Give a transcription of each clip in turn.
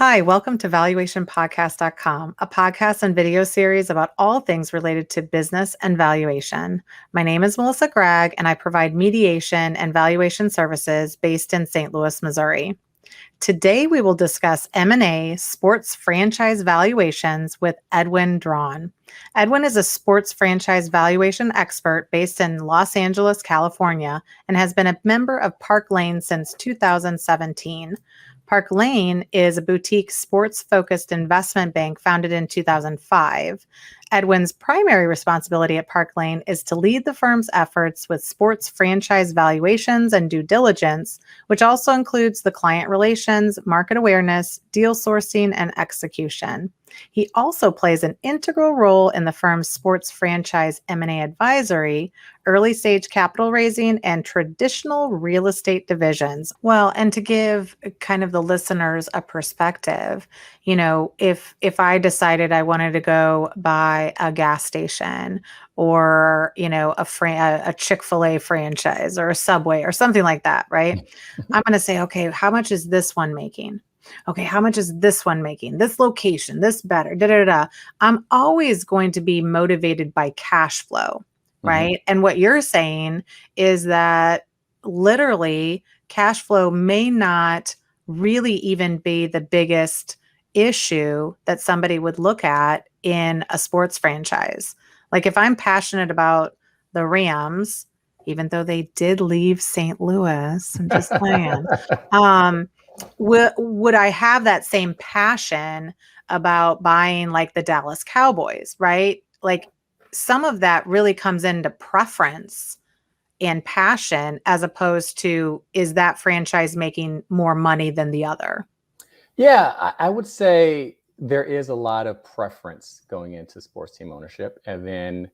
Hi, welcome to valuationpodcast.com, a podcast and video series about all things related to business and valuation. My name is Melissa Gragg, and I provide mediation and valuation services based in St. Louis, Missouri. Today, we will discuss M&A sports franchise valuations with Edwin Draughan. Edwin is a sports franchise valuation expert based in Los Angeles, California, and has been a member of Park Lane since 2017. Park Lane is a boutique sports-focused investment bank founded in 2005. Edwin's primary responsibility at Park Lane is to lead the firm's efforts with sports franchise valuations and due diligence, which also includes the client relations, market awareness, deal sourcing, and execution. He also plays an integral role in the firm's sports franchise M&A advisory, early stage capital raising, and traditional real estate divisions. Well, and to give kind of the listeners a perspective, if I decided I wanted to go buy a gas station or, a Chick-fil-A franchise or a Subway or something like that, right? I'm going to say, okay, how much is this one making? Okay, how much is this one making? This location, this better, da da da. I'm always going to be motivated by cash flow, right? And what you're saying is that literally cash flow may not really even be the biggest issue that somebody would look at in a sports franchise. Like if I'm passionate about the Rams, even though they did leave St. Louis, I'm just saying, would I have that same passion about buying like the Dallas Cowboys, right? Like some of that really comes into preference and passion as opposed to, is that franchise making more money than the other? Yeah, I would say there is a lot of preference going into sports team ownership. And then,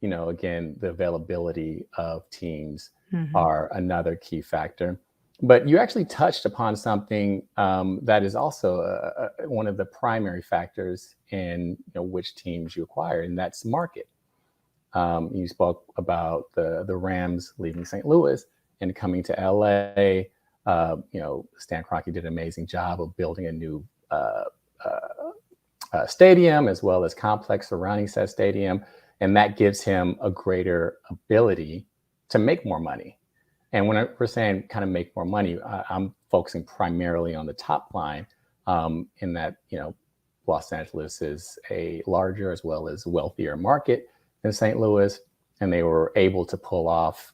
again, the availability of teams are another key factor. But you actually touched upon something that is also one of the primary factors in which teams you acquire, and that's market. You spoke about the Rams leaving St. Louis and coming to LA. Stan Kroenke did an amazing job of building a new stadium as well as complex surrounding said stadium, and that gives him a greater ability to make more money. And when we're saying kind of make more money, I'm focusing primarily on the top line in that, Los Angeles is a larger as well as wealthier market than St. Louis. And they were able to pull off,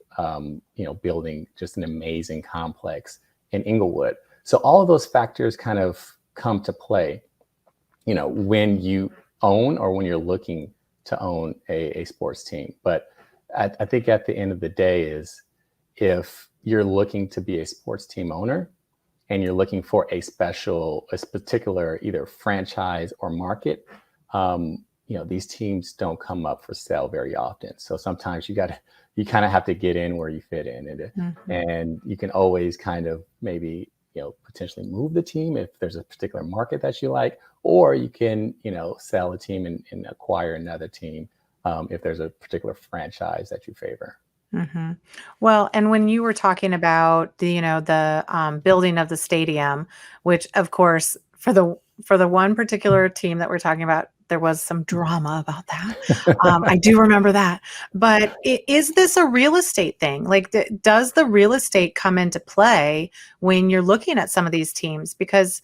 building just an amazing complex in Inglewood. So all of those factors kind of come to play, when you own or when you're looking to own a sports team. But I think at the end of the day is, if you're looking to be a sports team owner and you're looking for a particular either franchise or market, these teams don't come up for sale very often. So sometimes you kind of have to get in where you fit in, and you can always kind of maybe potentially move the team if there's a particular market that you like, or you can sell a team and acquire another team if there's a particular franchise that you favor. Well, and when you were talking about the building of the stadium, which of course for the one particular team that we're talking about, there was some drama about that. I do remember that. But is this a real estate thing? Like, does the real estate come into play when you're looking at some of these teams? Because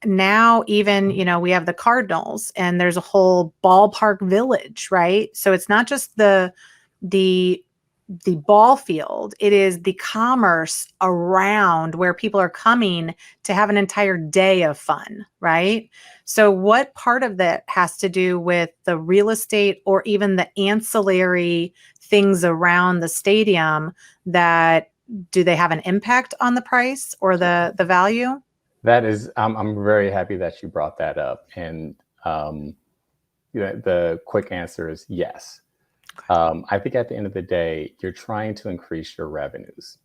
now even, we have the Cardinals and there's a whole ballpark village, right? So it's not just the ball field, it is the commerce around where people are coming to have an entire day of fun, right? So what part of that has to do with the real estate or even the ancillary things around the stadium that do they have an impact on the price or the value? That is, I'm very happy that you brought that up. And the quick answer is yes. I think at the end of the day, you're trying to increase your revenues,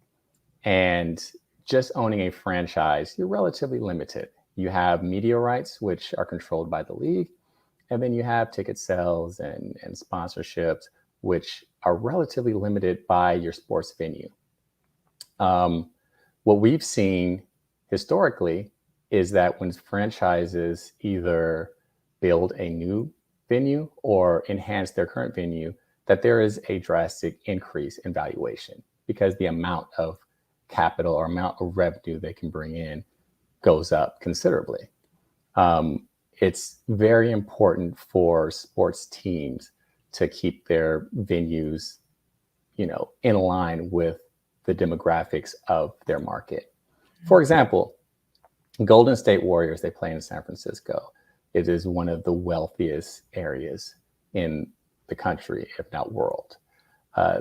and just owning a franchise, you're relatively limited. You have media rights, which are controlled by the league. And then you have ticket sales and sponsorships, which are relatively limited by your sports venue. What we've seen historically is that when franchises either build a new venue or enhance their current venue, that there is a drastic increase in valuation because the amount of capital or amount of revenue they can bring in goes up considerably. It's very important for sports teams to keep their venues, in line with the demographics of their market. For example, Golden State Warriors, they play in San Francisco. It is one of the wealthiest areas in the country, if not world.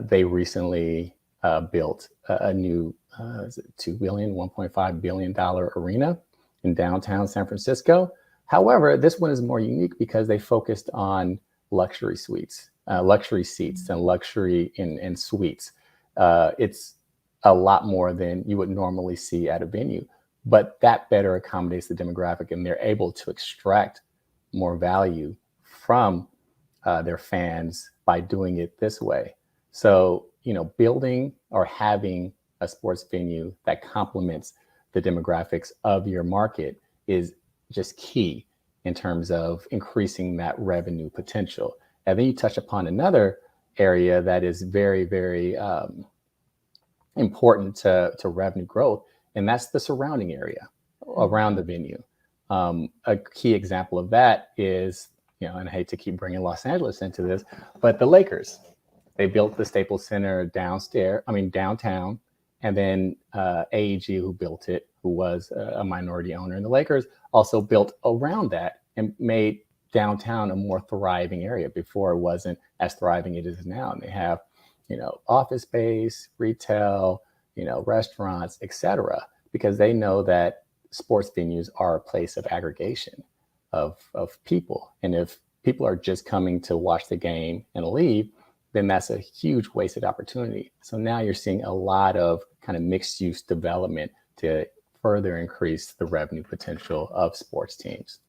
They recently built a new $1.5 billion arena in downtown San Francisco. However, this one is more unique because they focused on luxury seats and luxury in suites. It's a lot more than you would normally see at a venue, but that better accommodates the demographic, and they're able to extract more value from their fans by doing it this way. So, building or having a sports venue that complements the demographics of your market is just key in terms of increasing that revenue potential. And then you touch upon another area that is very, very important to revenue growth, and that's the surrounding area around the venue. A key example of that is, and I hate to keep bringing Los Angeles into this, but the Lakers, they built the Staples Center downtown, and then AEG, who built it, who was a minority owner in the Lakers, also built around that and made downtown a more thriving area. Before, it wasn't as thriving as it is now. And they have, office space, retail, restaurants, etc., because they know that sports venues are a place of aggregation of people. And if people are just coming to watch the game and leave, then that's a huge wasted opportunity. So now you're seeing a lot of kind of mixed use development to further increase the revenue potential of sports teams.